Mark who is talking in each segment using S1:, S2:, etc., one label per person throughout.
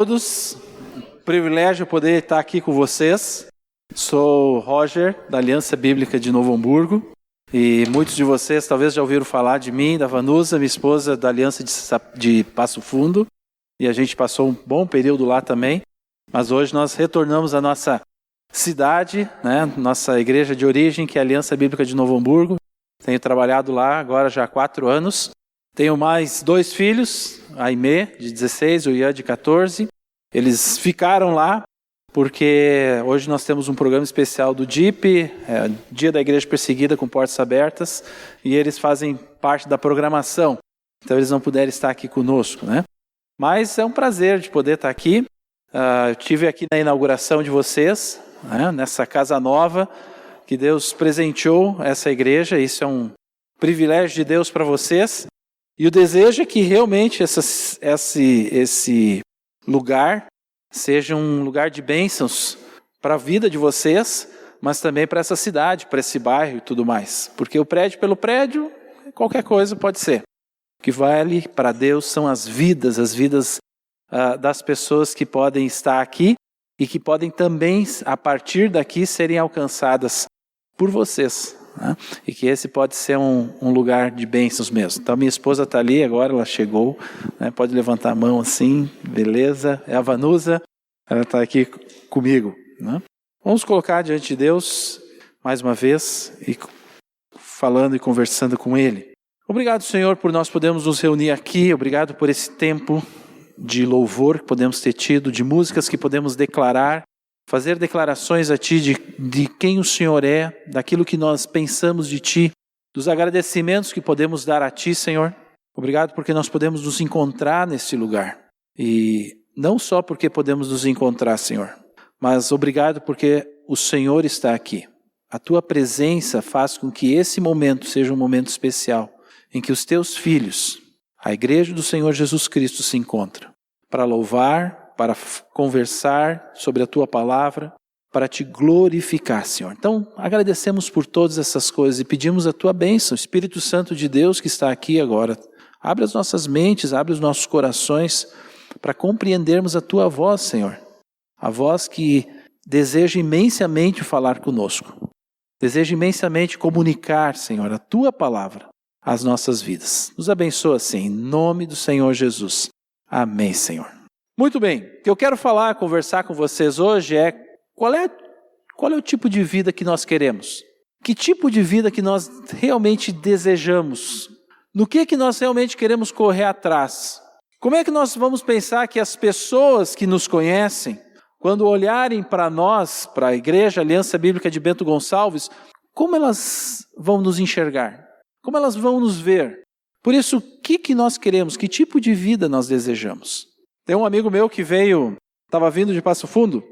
S1: Todos, privilégio poder estar aqui com vocês. Sou Roger, da Aliança Bíblica de Novo Hamburgo, e muitos de vocês talvez já ouviram falar de mim, da Vanusa, minha esposa da Aliança de Passo Fundo, e a gente passou um bom período lá também, mas hoje nós retornamos à nossa cidade, nossa igreja de origem, que é a Aliança Bíblica de Novo Hamburgo. Tenho trabalhado lá agora já há 4 anos. Tenho mais 2 filhos, a Aimee, de 16, o Ian, de 14. Eles ficaram lá porque hoje nós temos um programa especial do DIP, Dia da Igreja Perseguida com Portas Abertas, e eles fazem parte da programação. Então eles não puderam estar aqui conosco, né? Mas é um prazer de poder estar aqui. Eu estive aqui na inauguração de vocês, nessa casa nova que Deus presenteou essa igreja. Isso é um privilégio de Deus para vocês. E o desejo é que realmente esse lugar seja um lugar de bênçãos para a vida de vocês, mas também para essa cidade, para esse bairro e tudo mais. Porque o prédio pelo prédio, qualquer coisa pode ser. O que vale para Deus são as vidas das pessoas que podem estar aqui e que podem também, a partir daqui, serem alcançadas por vocês. E que esse pode ser um lugar de bênçãos mesmo. Então minha esposa está ali agora, ela chegou, pode levantar a mão assim, beleza, é a Vanusa, ela está aqui comigo. Vamos colocar diante de Deus, mais uma vez, e falando e conversando com Ele. Obrigado, Senhor, por nós podermos nos reunir aqui, obrigado por esse tempo de louvor que podemos ter tido, de músicas que podemos declarar, fazer declarações a Ti de quem o Senhor é, daquilo que nós pensamos de Ti, dos agradecimentos que podemos dar a Ti, Senhor. Obrigado porque nós podemos nos encontrar nesse lugar. E não só porque podemos nos encontrar, Senhor, mas obrigado porque o Senhor está aqui. A Tua presença faz com que esse momento seja um momento especial, em que os Teus filhos, a igreja do Senhor Jesus Cristo, se encontram para louvar, para conversar sobre a Tua palavra, para Te glorificar, Senhor. Então, agradecemos por todas essas coisas e pedimos a Tua bênção, Espírito Santo de Deus que está aqui agora. Abre as nossas mentes, abre os nossos corações para compreendermos a Tua voz, Senhor. A voz que deseja imensamente falar conosco. Deseja imensamente comunicar, Senhor, a Tua palavra às nossas vidas. Nos abençoa, assim, em nome do Senhor Jesus. Amém, Senhor. Muito bem, o que eu quero conversar com vocês hoje é qual é o tipo de vida que nós queremos? Que tipo de vida que nós realmente desejamos? No que nós realmente queremos correr atrás? Como é que nós vamos pensar que as pessoas que nos conhecem, quando olharem para nós, para a Igreja Aliança Bíblica de Bento Gonçalves, como elas vão nos enxergar? Como elas vão nos ver? Por isso, o que nós queremos? Que tipo de vida nós desejamos? Tem um amigo meu que estava vindo de Passo Fundo,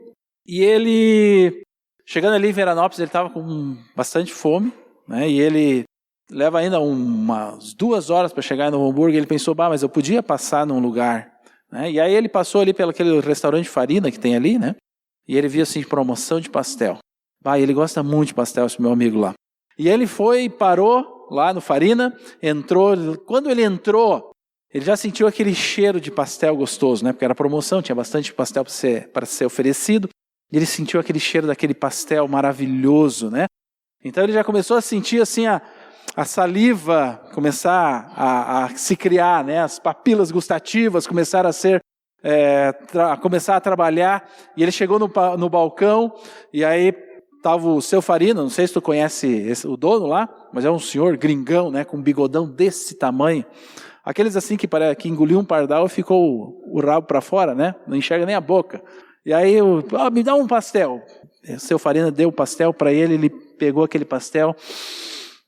S1: e ele, chegando ali em Veranópolis, ele estava com bastante fome, e ele leva ainda umas 2 horas para chegar em Novo Hamburgo, e ele pensou, mas eu podia passar num lugar, e aí ele passou ali pelo aquele restaurante de farina que tem ali, e ele viu assim, promoção de pastel. Ele gosta muito de pastel, esse meu amigo lá. E ele parou lá no Farina, entrou, quando ele entrou, ele já sentiu aquele cheiro de pastel gostoso, porque era promoção, tinha bastante pastel para ser oferecido. E ele sentiu aquele cheiro daquele pastel maravilhoso, Então ele já começou a sentir assim a saliva começar a se criar, As papilas gustativas começaram a começar a trabalhar. E ele chegou no balcão e aí estava o seu Farina, não sei se tu conhece o dono lá, mas é um senhor gringão, com um bigodão desse tamanho. Aqueles assim que engoliu um pardal e ficou o rabo para fora, Não enxerga nem a boca. E aí, me dá um pastel. O seu Farina deu o pastel para ele pegou aquele pastel,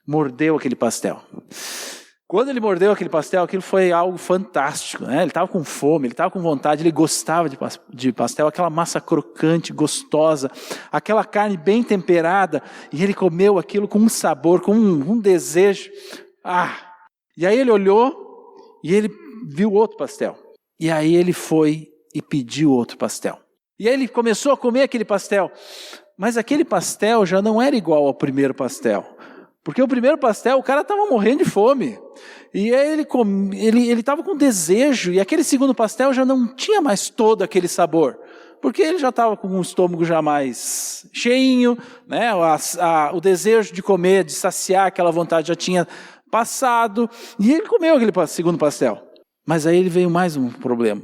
S1: mordeu aquele pastel. Quando ele mordeu aquele pastel, aquilo foi algo fantástico, Ele estava com fome, ele estava com vontade, ele gostava de pastel, aquela massa crocante, gostosa, aquela carne bem temperada, e ele comeu aquilo com um sabor, com um desejo. E aí ele olhou, e ele viu outro pastel. E aí ele foi e pediu outro pastel. E aí ele começou a comer aquele pastel. Mas aquele pastel já não era igual ao primeiro pastel. Porque o primeiro pastel, o cara estava morrendo de fome. E aí ele estava com desejo, e aquele segundo pastel já não tinha mais todo aquele sabor. Porque ele já estava com o estômago já mais cheinho, né? O desejo de comer, de saciar aquela vontade já tinha passado. E ele comeu aquele segundo pastel. Mas aí ele veio mais um problema.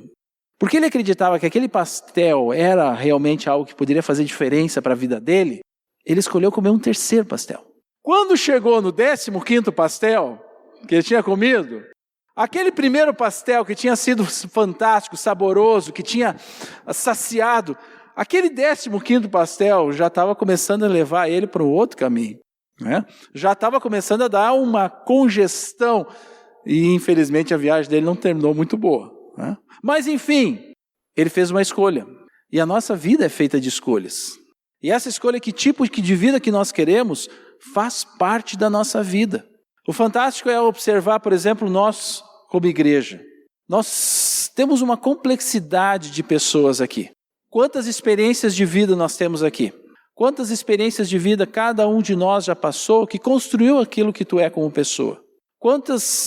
S1: Porque ele acreditava que aquele pastel era realmente algo que poderia fazer diferença para a vida dele, ele escolheu comer um terceiro pastel. Quando chegou no 15º pastel que ele tinha comido, aquele primeiro pastel que tinha sido fantástico, saboroso, que tinha saciado, aquele 15º pastel já estava começando a levar ele para um outro caminho, né? Já estava começando a dar uma congestão e infelizmente a viagem dele não terminou muito boa, né? Mas enfim, ele fez uma escolha e a nossa vida é feita de escolhas. E essa escolha, que tipo de vida que nós queremos, faz parte da nossa vida. O fantástico é observar, por exemplo, nós como igreja. Nós temos uma complexidade de pessoas aqui. Quantas experiências de vida nós temos aqui? Quantas experiências de vida cada um de nós já passou que construiu aquilo que tu é como pessoa?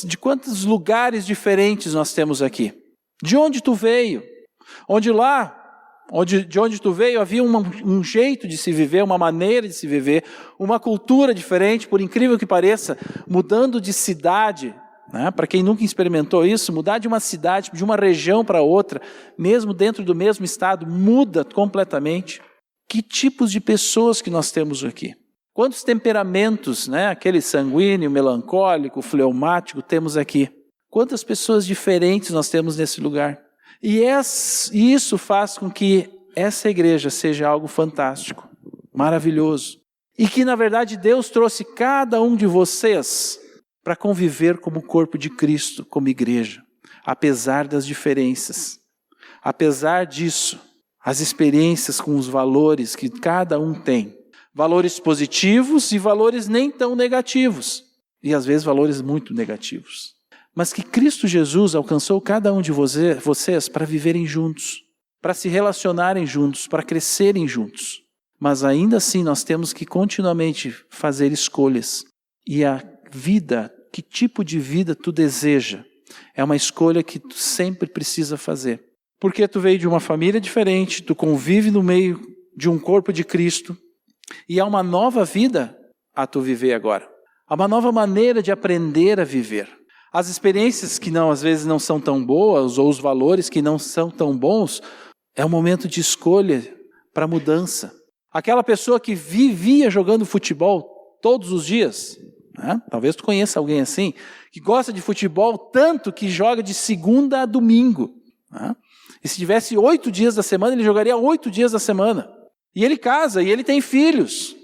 S1: De quantos lugares diferentes nós temos aqui? De onde tu veio? De onde tu veio havia um jeito de se viver, uma maneira de se viver, uma cultura diferente, por incrível que pareça, mudando de cidade, né? Para quem nunca experimentou isso, mudar de uma cidade, de uma região para outra, mesmo dentro do mesmo estado, muda completamente. Que tipos de pessoas que nós temos aqui? Quantos temperamentos, né? Aquele sanguíneo, melancólico, fleumático, temos aqui? Quantas pessoas diferentes nós temos nesse lugar? E isso faz com que essa igreja seja algo fantástico, maravilhoso. E que, na verdade, Deus trouxe cada um de vocês para conviver como corpo de Cristo, como igreja. Apesar das diferenças. Apesar disso, as experiências com os valores que cada um tem. Valores positivos e valores nem tão negativos. E às vezes valores muito negativos. Mas que Cristo Jesus alcançou cada um de vocês para viverem juntos, para se relacionarem juntos, para crescerem juntos. Mas ainda assim nós temos que continuamente fazer escolhas. E a vida, que tipo de vida tu deseja, é uma escolha que tu sempre precisa fazer. Porque tu veio de uma família diferente, tu convive no meio de um corpo de Cristo, e há uma nova vida a tu viver agora. Há uma nova maneira de aprender a viver. As experiências que às vezes não são tão boas, ou os valores que não são tão bons, é um momento de escolha para mudança. Aquela pessoa que vivia jogando futebol todos os dias, né? Talvez tu conheça alguém assim, que gosta de futebol tanto que joga de segunda a domingo, né? E se tivesse 8 dias da semana, ele jogaria 8 dias da semana. E ele casa, e ele tem filhos.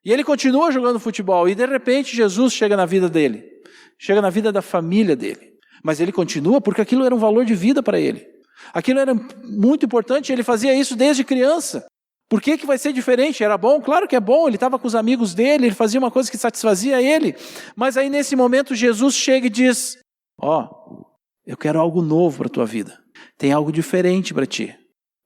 S1: E ele continua jogando futebol, e de repente Jesus chega na vida dele. Chega na vida da família dele. Mas ele continua porque aquilo era um valor de vida para ele. Aquilo era muito importante, ele fazia isso desde criança. Por que vai ser diferente? Era bom? Claro que é bom, ele estava com os amigos dele, ele fazia uma coisa que satisfazia ele. Mas aí nesse momento Jesus chega e diz, eu quero algo novo para a tua vida. Tem algo diferente para ti.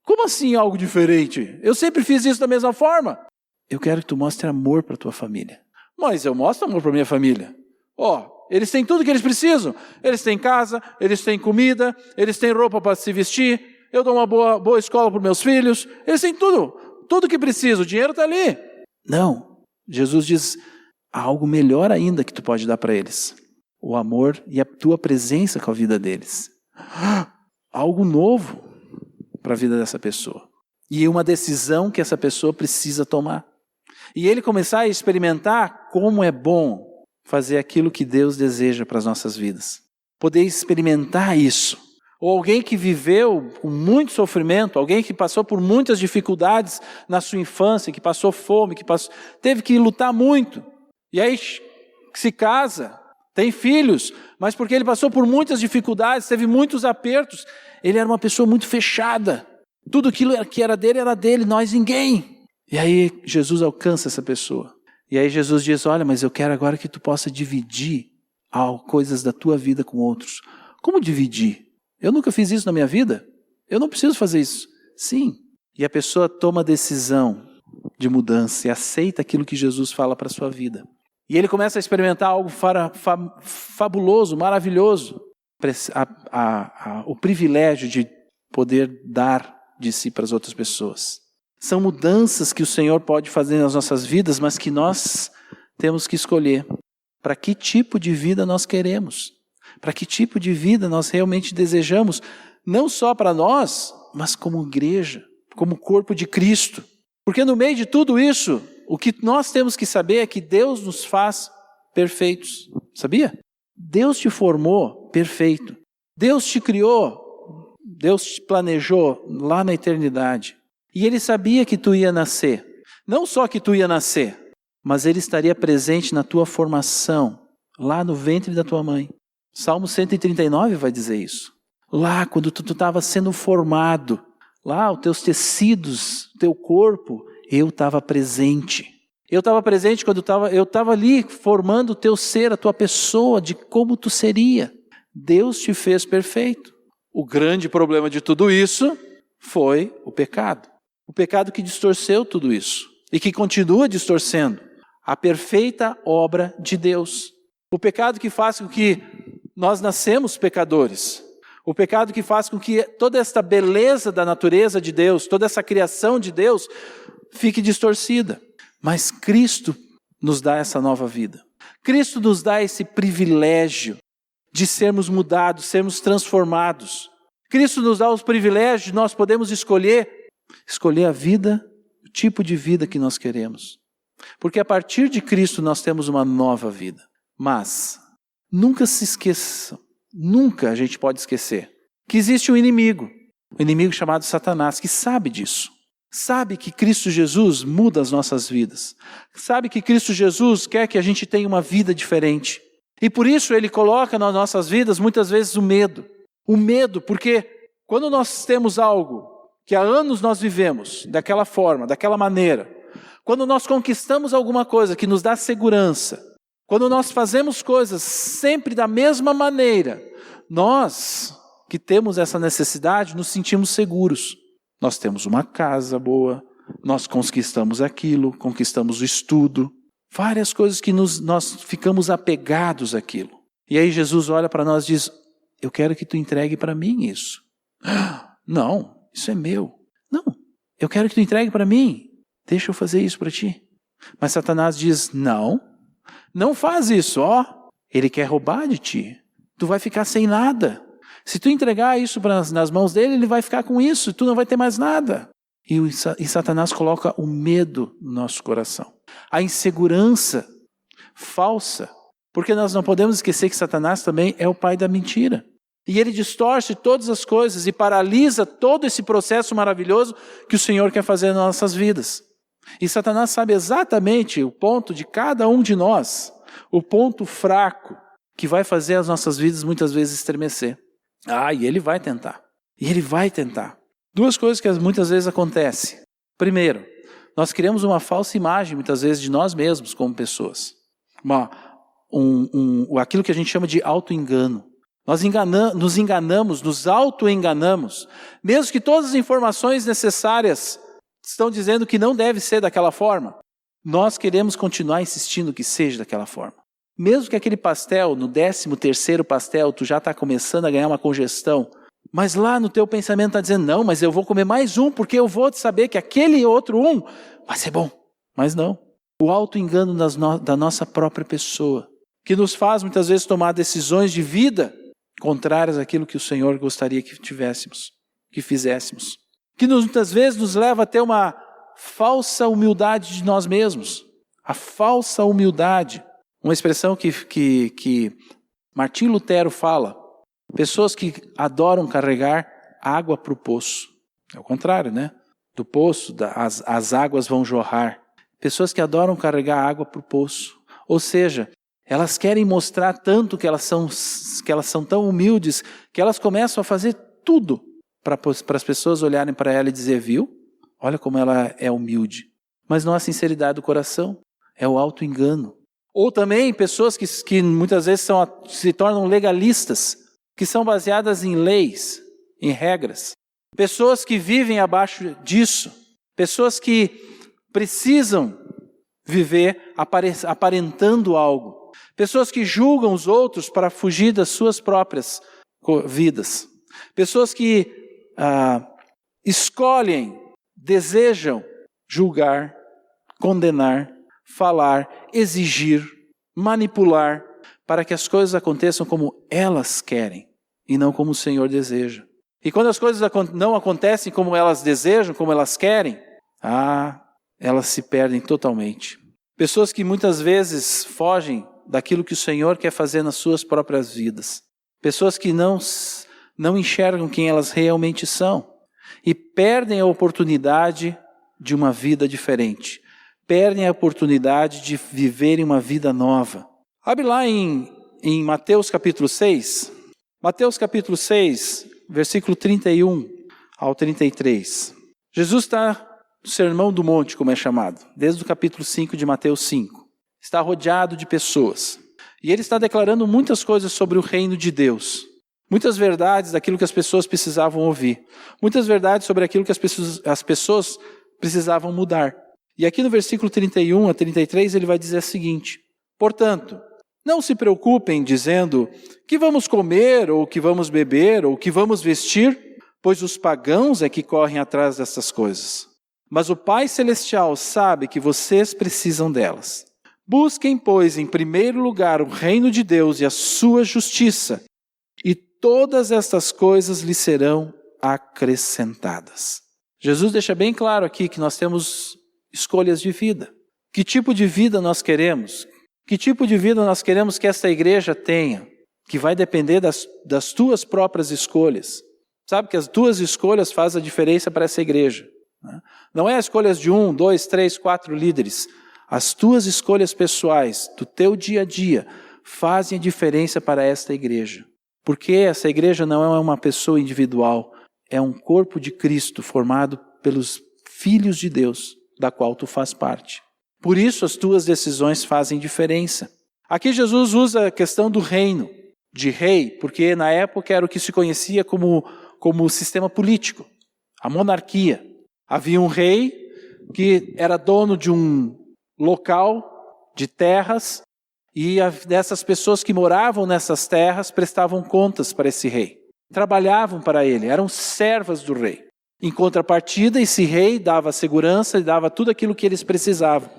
S1: Como assim algo diferente? Eu sempre fiz isso da mesma forma. Eu quero que tu mostre amor para a tua família. Mas eu mostro amor para a minha família. Eles têm tudo que eles precisam. Eles têm casa, eles têm comida, eles têm roupa para se vestir. Eu dou uma boa escola para os meus filhos. Eles têm tudo que precisam. O dinheiro está ali. Não. Jesus diz, há algo melhor ainda que tu pode dar para eles. O amor e a tua presença com a vida deles. Algo novo para a vida dessa pessoa. E uma decisão que essa pessoa precisa tomar. E ele começar a experimentar como é bom fazer aquilo que Deus deseja para as nossas vidas. Poder experimentar isso. Ou alguém que viveu com muito sofrimento, alguém que passou por muitas dificuldades na sua infância, que passou fome, teve que lutar muito. E aí se casa, tem filhos, mas porque ele passou por muitas dificuldades, teve muitos apertos, ele era uma pessoa muito fechada. Tudo aquilo que era dele, nós ninguém. E aí Jesus alcança essa pessoa. E aí Jesus diz, olha, mas eu quero agora que tu possa dividir coisas da tua vida com outros. Como dividir? Eu nunca fiz isso na minha vida. Eu não preciso fazer isso. Sim. E a pessoa toma a decisão de mudança e aceita aquilo que Jesus fala para a sua vida. E ele começa a experimentar algo fabuloso, maravilhoso. O privilégio de poder dar de si para as outras pessoas. São mudanças que o Senhor pode fazer nas nossas vidas, mas que nós temos que escolher. Para que tipo de vida nós queremos? Para que tipo de vida nós realmente desejamos? Não só para nós, mas como igreja, como corpo de Cristo. Porque no meio de tudo isso, o que nós temos que saber é que Deus nos faz perfeitos. Sabia? Deus te formou perfeito. Deus te criou, Deus te planejou lá na eternidade. E Ele sabia que tu ia nascer. Não só que tu ia nascer, mas Ele estaria presente na tua formação, lá no ventre da tua mãe. Salmo 139 vai dizer isso. Lá, quando tu estava sendo formado, lá os teus tecidos, teu corpo, eu estava presente. Eu estava presente quando eu estava ali formando o teu ser, a tua pessoa, de como tu seria. Deus te fez perfeito. O grande problema de tudo isso foi o pecado. O pecado que distorceu tudo isso e que continua distorcendo a perfeita obra de Deus. O pecado que faz com que nós nascemos pecadores. O pecado que faz com que toda esta beleza da natureza de Deus, toda essa criação de Deus, fique distorcida. Mas Cristo nos dá essa nova vida. Cristo nos dá esse privilégio de sermos mudados, sermos transformados. Cristo nos dá os privilégios de nós podemos escolher a vida, o tipo de vida que nós queremos. Porque a partir de Cristo nós temos uma nova vida. Mas nunca se esqueçam, nunca a gente pode esquecer que existe um inimigo chamado Satanás, que sabe disso. Sabe que Cristo Jesus muda as nossas vidas. Sabe que Cristo Jesus quer que a gente tenha uma vida diferente. E por isso Ele coloca nas nossas vidas muitas vezes o medo. O medo, porque quando nós temos algo que há anos nós vivemos daquela forma, daquela maneira, quando nós conquistamos alguma coisa que nos dá segurança, quando nós fazemos coisas sempre da mesma maneira, nós que temos essa necessidade nos sentimos seguros. Nós temos uma casa boa, nós conquistamos aquilo, conquistamos o estudo, várias coisas que nós ficamos apegados àquilo. E aí Jesus olha para nós e diz, eu quero que tu entregue para mim isso. Não, isso é meu. Não, eu quero que tu entregue para mim. Deixa eu fazer isso para ti. Mas Satanás diz, não faz isso, ele quer roubar de ti. Tu vai ficar sem nada. Se tu entregar isso nas mãos dele, ele vai ficar com isso, tu não vai ter mais nada. E Satanás coloca o medo no nosso coração. A insegurança falsa. Porque nós não podemos esquecer que Satanás também é o pai da mentira. E ele distorce todas as coisas e paralisa todo esse processo maravilhoso que o Senhor quer fazer nas nossas vidas. E Satanás sabe exatamente o ponto de cada um de nós, o ponto fraco que vai fazer as nossas vidas muitas vezes estremecer. E ele vai tentar. E ele vai tentar. Duas coisas que muitas vezes acontecem. Primeiro, nós criamos uma falsa imagem muitas vezes de nós mesmos como pessoas. Aquilo que a gente chama de auto-engano. Nós nos enganamos, nos auto-enganamos. Mesmo que todas as informações necessárias estão dizendo que não deve ser daquela forma, nós queremos continuar insistindo que seja daquela forma. Mesmo que aquele pastel, no 13º pastel, tu já está começando a ganhar uma congestão, mas lá no teu pensamento está dizendo, não, mas eu vou comer mais um, porque eu vou saber que aquele outro vai ser bom. Mas não. O auto-engano da nossa própria pessoa, que nos faz muitas vezes tomar decisões de vida contrárias àquilo que o Senhor gostaria que tivéssemos, que fizéssemos. Que muitas vezes nos leva a ter uma falsa humildade de nós mesmos. A falsa humildade. Uma expressão que Martim Lutero fala. Pessoas que adoram carregar água para o poço. É o contrário, né? Do poço, as águas vão jorrar. Pessoas que adoram carregar água para o poço. Ou seja, elas querem mostrar tanto que elas são tão humildes, que elas começam a fazer tudo para as pessoas olharem para ela e dizer, viu? Olha como ela é humilde. Mas não há sinceridade do coração. É o auto-engano. Ou também pessoas que muitas vezes se tornam legalistas, que são baseadas em leis, em regras. Pessoas que vivem abaixo disso. Pessoas que precisam viver aparentando algo. Pessoas que julgam os outros para fugir das suas próprias vidas. Pessoas que escolhem, desejam julgar, condenar, falar, exigir, manipular, para que as coisas aconteçam como elas querem e não como o Senhor deseja. E quando as coisas não acontecem como elas desejam, como elas querem, elas se perdem totalmente. Pessoas que muitas vezes fogem daquilo que o Senhor quer fazer nas suas próprias vidas. Pessoas que não enxergam quem elas realmente são e perdem a oportunidade de uma vida diferente. Perdem a oportunidade de viverem uma vida nova. Abre lá em Mateus capítulo 6. Mateus capítulo 6, versículo 31 ao 33. Jesus está no Sermão do Monte, como é chamado, desde o capítulo 5 de Mateus 5. Está rodeado de pessoas. E ele está declarando muitas coisas sobre o reino de Deus. Muitas verdades daquilo que as pessoas precisavam ouvir. Muitas verdades sobre aquilo que as pessoas precisavam mudar. E aqui no versículo 31 a 33 ele vai dizer o seguinte: portanto, não se preocupem dizendo que vamos comer, ou que vamos beber, ou que vamos vestir, pois os pagãos é que correm atrás dessas coisas. Mas o Pai Celestial sabe que vocês precisam delas. Busquem, pois, em primeiro lugar o reino de Deus e a sua justiça, e todas estas coisas lhe serão acrescentadas. Jesus deixa bem claro aqui que nós temos escolhas de vida. Que tipo de vida nós queremos? Que tipo de vida nós queremos que esta igreja tenha? Que vai depender das tuas próprias escolhas. Sabe que as tuas escolhas fazem a diferença para essa igreja. Não é as escolhas de 1, 2, 3, 4 líderes. As tuas escolhas pessoais, do teu dia a dia, fazem a diferença para esta igreja. Porque essa igreja não é uma pessoa individual, é um corpo de Cristo formado pelos filhos de Deus, da qual tu faz parte. Por isso as tuas decisões fazem diferença. Aqui Jesus usa a questão do reino, de rei, porque na época era o que se conhecia como sistema político, a monarquia. Havia um rei que era dono de um local, de terras, e dessas pessoas que moravam nessas terras prestavam contas para esse rei. Trabalhavam para ele, eram servas do rei. Em contrapartida, esse rei dava segurança e dava tudo aquilo que eles precisavam.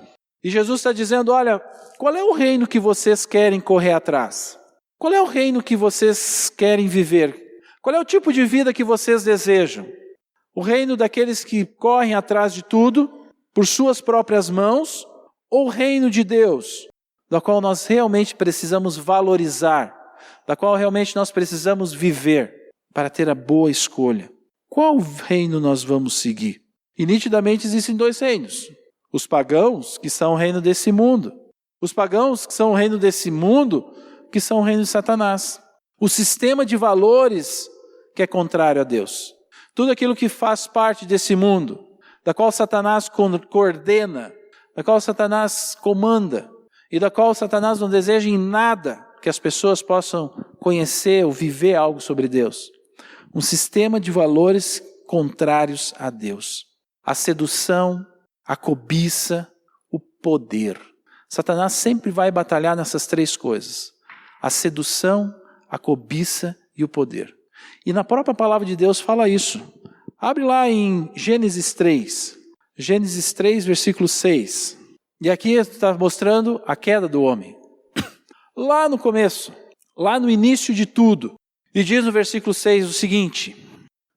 S1: E Jesus está dizendo, olha, qual é o reino que vocês querem correr atrás? Qual é o reino que vocês querem viver? Qual é o tipo de vida que vocês desejam? O reino daqueles que correm atrás de tudo, por suas próprias mãos, ou o reino de Deus, da qual nós realmente precisamos valorizar, da qual realmente nós precisamos viver para ter a boa escolha? Qual reino nós vamos seguir? E nitidamente existem dois reinos. Os pagãos, que são o reino desse mundo. Os pagãos, que são o reino desse mundo, que são o reino de Satanás. O sistema de valores que é contrário a Deus. Tudo aquilo que faz parte desse mundo, da qual Satanás coordena, da qual Satanás comanda, e da qual Satanás não deseja em nada que as pessoas possam conhecer ou viver algo sobre Deus. Um sistema de valores contrários a Deus. A sedução, a cobiça, o poder. Satanás sempre vai batalhar nessas três coisas. A sedução, a cobiça e o poder. E na própria palavra de Deus fala isso. Abre lá em Gênesis 3. Gênesis 3, versículo 6. E aqui está mostrando a queda do homem. Lá no começo, lá no início de tudo. E diz no versículo 6 o seguinte: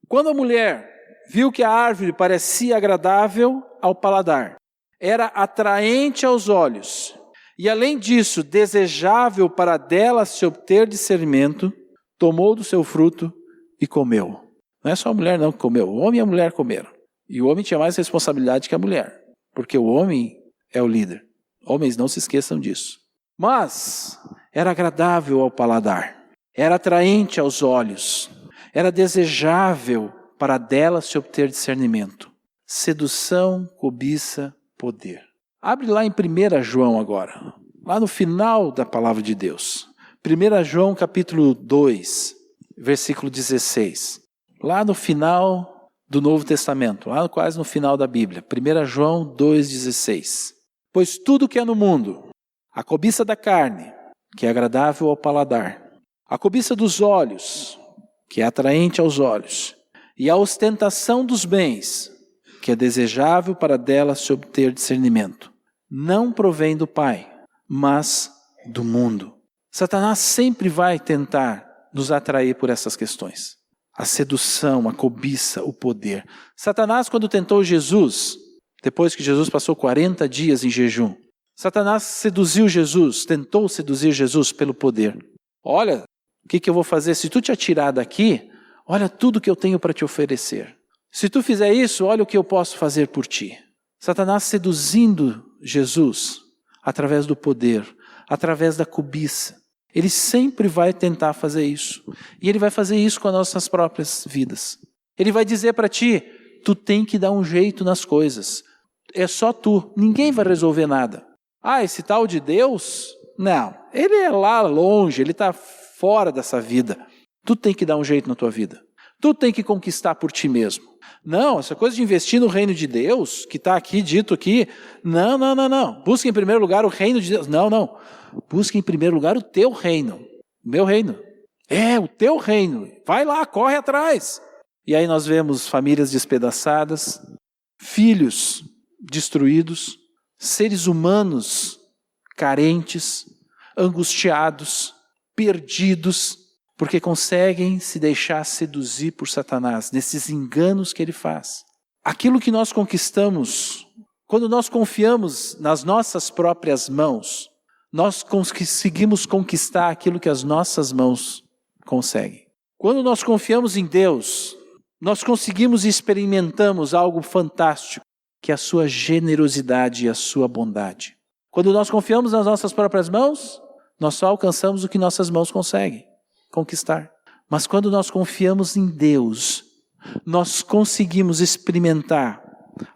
S1: quando a mulher viu que a árvore parecia agradável ao paladar, era atraente aos olhos, e além disso, desejável para dela se obter discernimento, tomou do seu fruto e comeu. Não é só a mulher não que comeu, o homem e a mulher comeram. E o homem tinha mais responsabilidade que a mulher, porque o homem é o líder. Homens, não se esqueçam disso. Mas era agradável ao paladar, era atraente aos olhos, era desejável para dela se obter discernimento. Sedução, cobiça, poder. Abre lá em 1 João agora, lá no final da palavra de Deus. 1 João capítulo 2, versículo 16. Lá no final do Novo Testamento, lá quase no final da Bíblia. 1 João 2,16. Pois tudo que é no mundo, a cobiça da carne, que é agradável ao paladar, a cobiça dos olhos, que é atraente aos olhos, e a ostentação dos bens, que é desejável para dela se obter discernimento, não provém do Pai, mas do mundo. Satanás sempre vai tentar nos atrair por essas questões. A sedução, a cobiça, o poder. Satanás, quando tentou Jesus, depois que Jesus passou 40 dias em jejum, Satanás seduziu Jesus, tentou seduzir Jesus pelo poder. Olha, o que eu vou fazer? Se tu te atirar daqui, olha tudo que eu tenho para te oferecer. Se tu fizer isso, olha o que eu posso fazer por ti. Satanás seduzindo Jesus através do poder, através da cobiça. Ele sempre vai tentar fazer isso. E ele vai fazer isso com as nossas próprias vidas. Ele vai dizer para ti, tu tem que dar um jeito nas coisas. É só tu, ninguém vai resolver nada. Ah, esse tal de Deus? Não, ele é lá longe, ele está fora dessa vida. Tu tem que dar um jeito na tua vida. Tu tem que conquistar por ti mesmo. Não, essa coisa de investir no reino de Deus, que está aqui, dito aqui, não. Busca em primeiro lugar o reino de Deus. Não. Busca em primeiro lugar o teu reino. O meu reino. O teu reino. Vai lá, corre atrás. E aí nós vemos famílias despedaçadas, filhos destruídos, seres humanos carentes, angustiados, perdidos, porque conseguem se deixar seduzir por Satanás, nesses enganos que ele faz. Aquilo que nós conquistamos, quando nós confiamos nas nossas próprias mãos, nós conseguimos conquistar aquilo que as nossas mãos conseguem. Quando nós confiamos em Deus, nós conseguimos e experimentamos algo fantástico, que é a sua generosidade e a sua bondade. Quando nós confiamos nas nossas próprias mãos, nós só alcançamos o que nossas mãos conseguem conquistar. Mas quando nós confiamos em Deus, nós conseguimos experimentar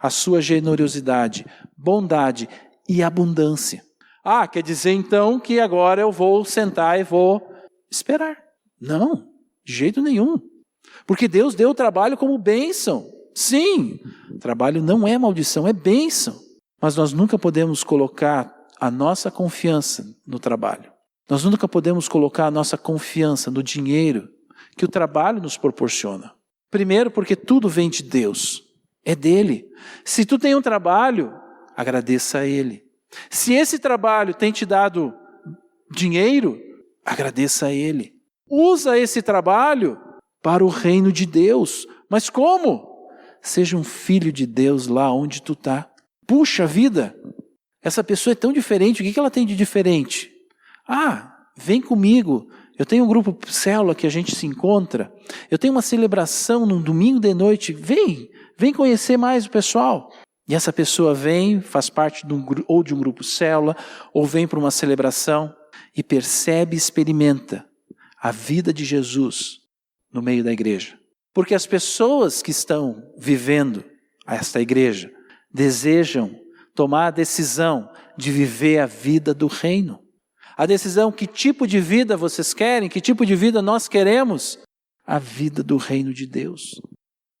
S1: a sua generosidade, bondade e abundância. Ah, quer dizer então que agora eu vou sentar e vou esperar. Não, de jeito nenhum. Porque Deus deu o trabalho como bênção. Sim, trabalho não é maldição, é bênção. Mas nós nunca podemos colocar a nossa confiança no trabalho. Nós nunca podemos colocar a nossa confiança no dinheiro que o trabalho nos proporciona. Primeiro, porque tudo vem de Deus, é dele. Se tu tem um trabalho, agradeça a ele. Se esse trabalho tem te dado dinheiro, agradeça a ele. Usa esse trabalho para o reino de Deus. Mas como? Seja um filho de Deus lá onde tu está. Puxa vida, essa pessoa é tão diferente, o que ela tem de diferente? Ah, vem comigo, eu tenho um grupo célula que a gente se encontra, eu tenho uma celebração num domingo de noite, vem conhecer mais o pessoal. E essa pessoa vem, faz parte de um grupo célula, ou vem para uma celebração e percebe e experimenta a vida de Jesus no meio da igreja. Porque as pessoas que estão vivendo esta igreja desejam tomar a decisão de viver a vida do reino. A decisão, que tipo de vida vocês querem, que tipo de vida nós queremos? A vida do reino de Deus.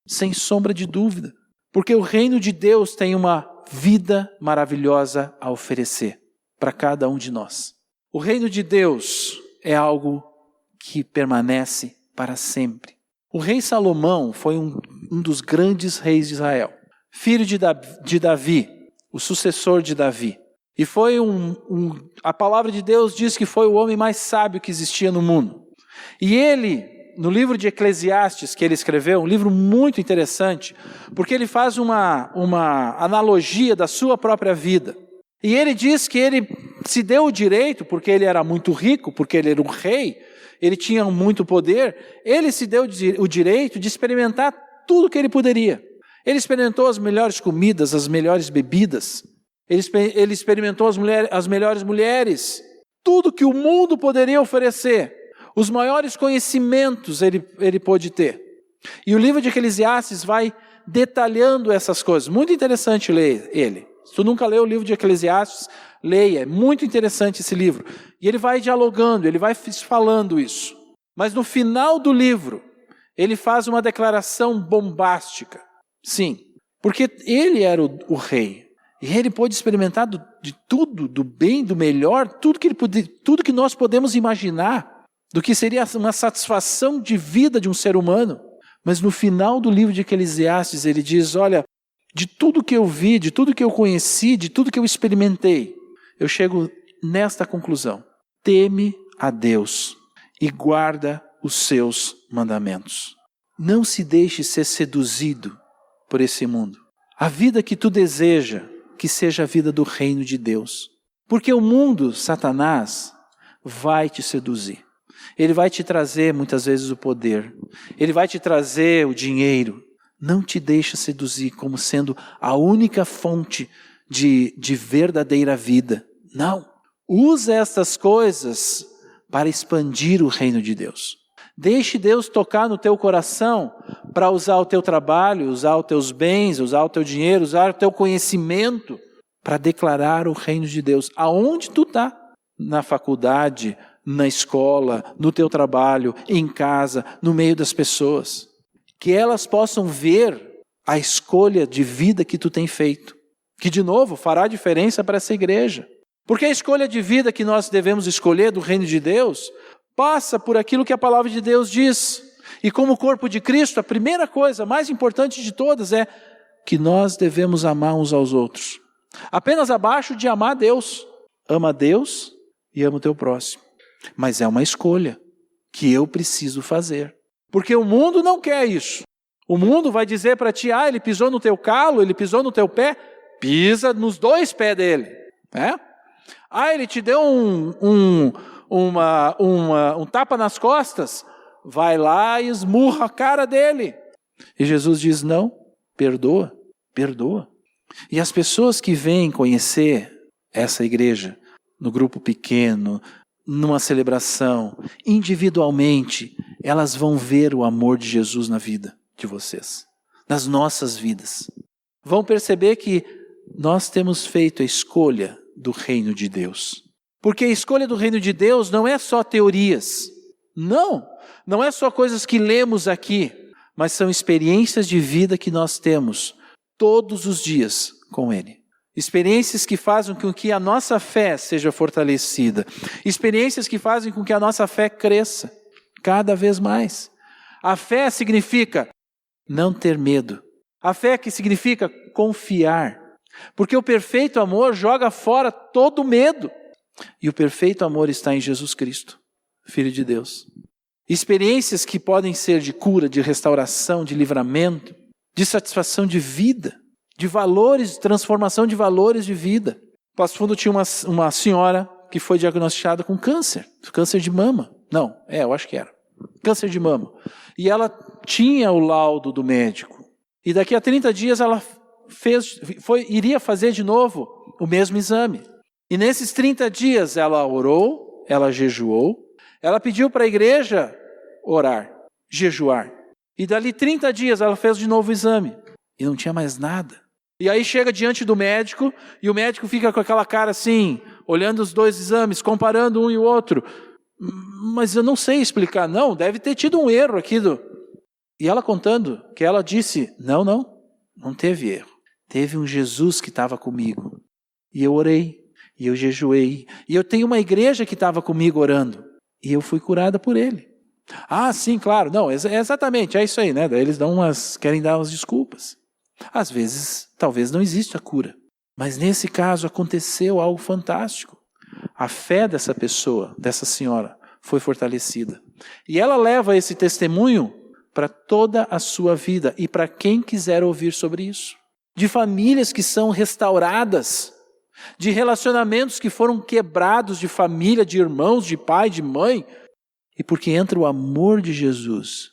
S1: Sem sombra de dúvida. Porque o reino de Deus tem uma vida maravilhosa a oferecer para cada um de nós. O reino de Deus é algo que permanece para sempre. O rei Salomão foi um dos grandes reis de Israel. Filho de Davi, o sucessor de Davi. E foi a palavra de Deus diz que foi o homem mais sábio que existia no mundo. E ele, no livro de Eclesiastes que ele escreveu, um livro muito interessante, porque ele faz uma analogia da sua própria vida. E ele diz que ele se deu o direito, porque ele era muito rico, porque ele era um rei, ele tinha muito poder, ele se deu o direito de experimentar tudo que ele poderia. Ele experimentou as melhores comidas, as melhores bebidas, ele experimentou as melhores mulheres, tudo que o mundo poderia oferecer, os maiores conhecimentos ele pôde ter. E o livro de Eclesiastes vai detalhando essas coisas, muito interessante ler ele. Se tu nunca leu o livro de Eclesiastes, leia, é muito interessante esse livro. E ele vai dialogando, ele vai falando isso. Mas no final do livro, ele faz uma declaração bombástica. Sim, porque ele era o rei. E ele pôde experimentar de tudo, do bem, do melhor, tudo que nós podemos imaginar, do que seria uma satisfação de vida de um ser humano. Mas no final do livro de Eclesiastes ele diz, olha, de tudo que eu vi, de tudo que eu conheci, de tudo que eu experimentei, eu chego nesta conclusão: teme a Deus e guarda os seus mandamentos. Não se deixe ser seduzido por esse mundo. A vida que tu deseja, que seja a vida do reino de Deus. Porque o mundo, Satanás, vai te seduzir. Ele vai te trazer muitas vezes o poder. Ele vai te trazer o dinheiro. Não te deixa seduzir como sendo a única fonte de verdadeira vida. Não. Usa estas coisas para expandir o reino de Deus. Deixe Deus tocar no teu coração para usar o teu trabalho, usar os teus bens, usar o teu dinheiro, usar o teu conhecimento para declarar o reino de Deus. Aonde tu está? Na faculdade, na escola, no teu trabalho, em casa, no meio das pessoas. Que elas possam ver a escolha de vida que tu tem feito. Que de novo fará diferença para essa igreja. Porque a escolha de vida que nós devemos escolher do reino de Deus passa por aquilo que a palavra de Deus diz. E como corpo de Cristo, a primeira coisa, a mais importante de todas, é que nós devemos amar uns aos outros. Apenas abaixo de amar a Deus. Ama a Deus e ama o teu próximo. Mas é uma escolha que eu preciso fazer. Porque o mundo não quer isso. O mundo vai dizer para ti, ele pisou no teu calo, ele pisou no teu pé, pisa nos dois pés dele. Ele te deu um tapa nas costas, vai lá e esmurra a cara dele. E Jesus diz, não, perdoa. E as pessoas que vêm conhecer essa igreja, no grupo pequeno, numa celebração, individualmente, elas vão ver o amor de Jesus na vida de vocês, nas nossas vidas. Vão perceber que nós temos feito a escolha do reino de Deus. Porque a escolha do reino de Deus não é só teorias. Não é só coisas que lemos aqui, mas são experiências de vida que nós temos todos os dias com Ele. Experiências que fazem com que a nossa fé seja fortalecida. Experiências que fazem com que a nossa fé cresça cada vez mais. A fé significa não ter medo. A fé que significa confiar. Porque o perfeito amor joga fora todo medo. E o perfeito amor está em Jesus Cristo, Filho de Deus. Experiências que podem ser de cura, de restauração, de livramento, de satisfação de vida, de valores, de transformação de valores de vida. O Passo Fundo tinha uma senhora que foi diagnosticada com câncer de mama. Eu acho que era. Câncer de mama. E ela tinha o laudo do médico. E daqui a 30 dias ela iria fazer de novo o mesmo exame. E nesses 30 dias ela orou, ela jejuou, ela pediu para a igreja orar, jejuar. E dali 30 dias ela fez de novo o exame. E não tinha mais nada. E aí chega diante do médico, e o médico fica com aquela cara assim, olhando os dois exames, comparando um e o outro. Mas eu não sei explicar, deve ter tido um erro aqui. E ela contando que ela disse, não teve erro. Teve um Jesus que estava comigo. E eu orei, e eu jejuei, e eu tenho uma igreja que estava comigo orando. E eu fui curada por ele. Sim, claro, exatamente, é isso aí, né? Daí eles querem dar umas desculpas. Às vezes, talvez não exista a cura. Mas nesse caso aconteceu algo fantástico. A fé dessa pessoa, dessa senhora, foi fortalecida. E ela leva esse testemunho para toda a sua vida e para quem quiser ouvir sobre isso. De famílias que são restauradas, de relacionamentos que foram quebrados, de família, de irmãos, de pai, de mãe. E porque entra o amor de Jesus,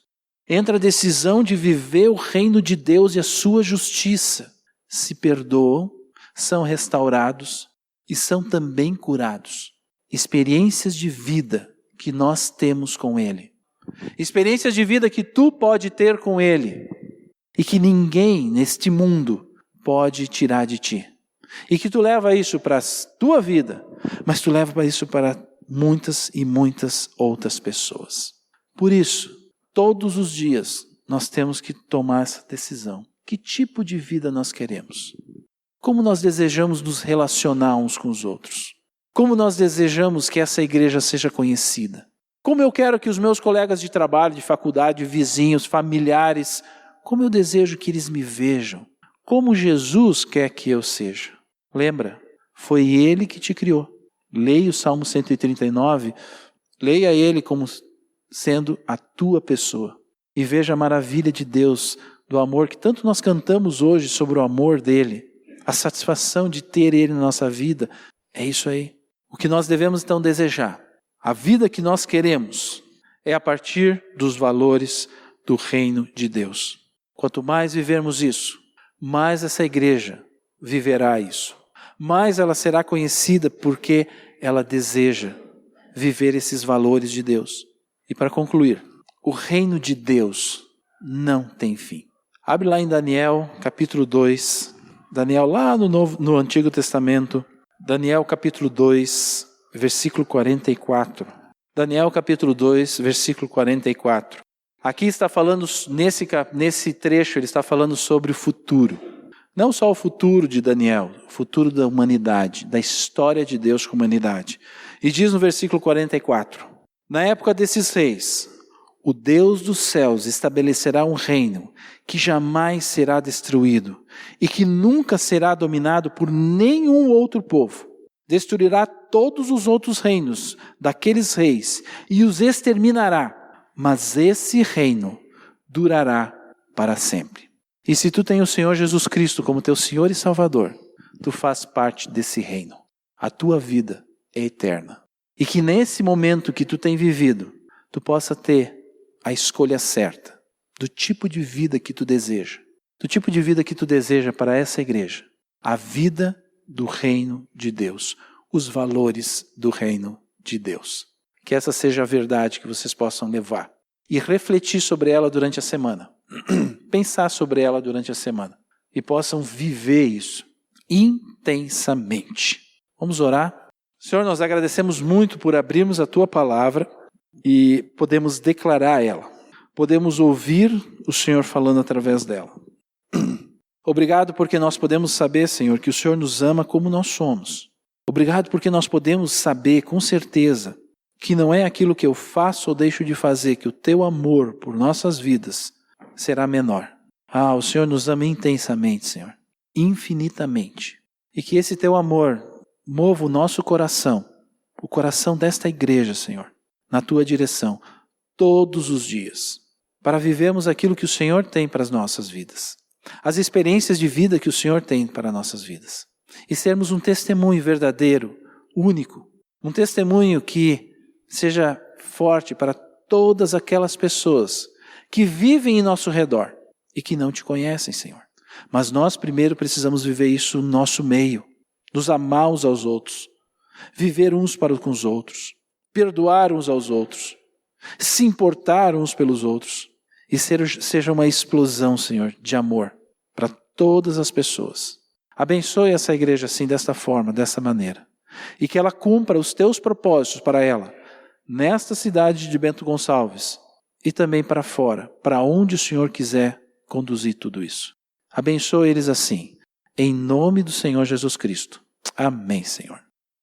S1: entra a decisão de viver o reino de Deus e a sua justiça. Se perdoam, são restaurados e são também curados. Experiências de vida que nós temos com Ele. Experiências de vida que tu pode ter com Ele. E que ninguém neste mundo pode tirar de ti. E que tu leva isso para a tua vida, mas tu leva isso para muitas e muitas outras pessoas. Por isso, todos os dias nós temos que tomar essa decisão. Que tipo de vida nós queremos? Como nós desejamos nos relacionar uns com os outros. Como nós desejamos que essa igreja seja conhecida. Como eu quero que os meus colegas de trabalho, de faculdade, vizinhos, familiares, como eu desejo que eles me vejam. Como Jesus quer que eu seja. Lembra, foi Ele que te criou. Leia o Salmo 139, leia ele como sendo a tua pessoa. E veja a maravilha de Deus, do amor que tanto nós cantamos hoje sobre o amor dele. A satisfação de ter Ele na nossa vida, é isso aí. O que nós devemos então desejar, a vida que nós queremos, é a partir dos valores do reino de Deus. Quanto mais vivermos isso, mais essa igreja viverá isso. Mais ela será conhecida porque ela deseja viver esses valores de Deus. E para concluir, o reino de Deus não tem fim. Abre lá em Daniel, capítulo 2. Daniel lá no Antigo Testamento. Daniel, capítulo 2, versículo 44. Daniel, capítulo 2, versículo 44. Aqui está falando, nesse trecho, ele está falando sobre o futuro. Não só o futuro de Daniel, o futuro da humanidade, da história de Deus com a humanidade. E diz no versículo 44, na época desses reis, o Deus dos céus estabelecerá um reino que jamais será destruído e que nunca será dominado por nenhum outro povo. Destruirá todos os outros reinos daqueles reis e os exterminará, mas esse reino durará para sempre. E se tu tens o Senhor Jesus Cristo como teu Senhor e Salvador, tu faz parte desse reino. A tua vida é eterna. E que nesse momento que tu tem vivido, tu possa ter a escolha certa do tipo de vida que tu deseja. Do tipo de vida que tu deseja para essa igreja. A vida do reino de Deus. Os valores do reino de Deus. Que essa seja a verdade que vocês possam levar. E refletir sobre ela durante a semana. Pensar sobre ela durante a semana. E possam viver isso intensamente. Vamos orar? Senhor, nós agradecemos muito por abrirmos a Tua palavra e podemos declarar ela. Podemos ouvir o Senhor falando através dela. Obrigado porque nós podemos saber, Senhor, que o Senhor nos ama como nós somos. Obrigado porque nós podemos saber com certeza que não é aquilo que eu faço ou deixo de fazer, que o Teu amor por nossas vidas será menor. O Senhor nos ama intensamente, Senhor. Infinitamente. E que esse Teu amor mova o nosso coração, o coração desta igreja, Senhor, na Tua direção, todos os dias, para vivermos aquilo que o Senhor tem para as nossas vidas. As experiências de vida que o Senhor tem para nossas vidas. E sermos um testemunho verdadeiro, único. Um testemunho que seja forte para todas aquelas pessoas que vivem em nosso redor e que não Te conhecem, Senhor. Mas nós primeiro precisamos viver isso no nosso meio. Nos amar uns aos outros. Viver uns para com os outros. Perdoar uns aos outros. Se importar uns pelos outros. E seja uma explosão, Senhor, de amor para todas as pessoas. Abençoe essa igreja assim, desta forma, dessa maneira. E que ela cumpra os Teus propósitos para ela, nesta cidade de Bento Gonçalves, e também para fora, para onde o Senhor quiser conduzir tudo isso. Abençoe eles assim, em nome do Senhor Jesus Cristo. Amém, Senhor.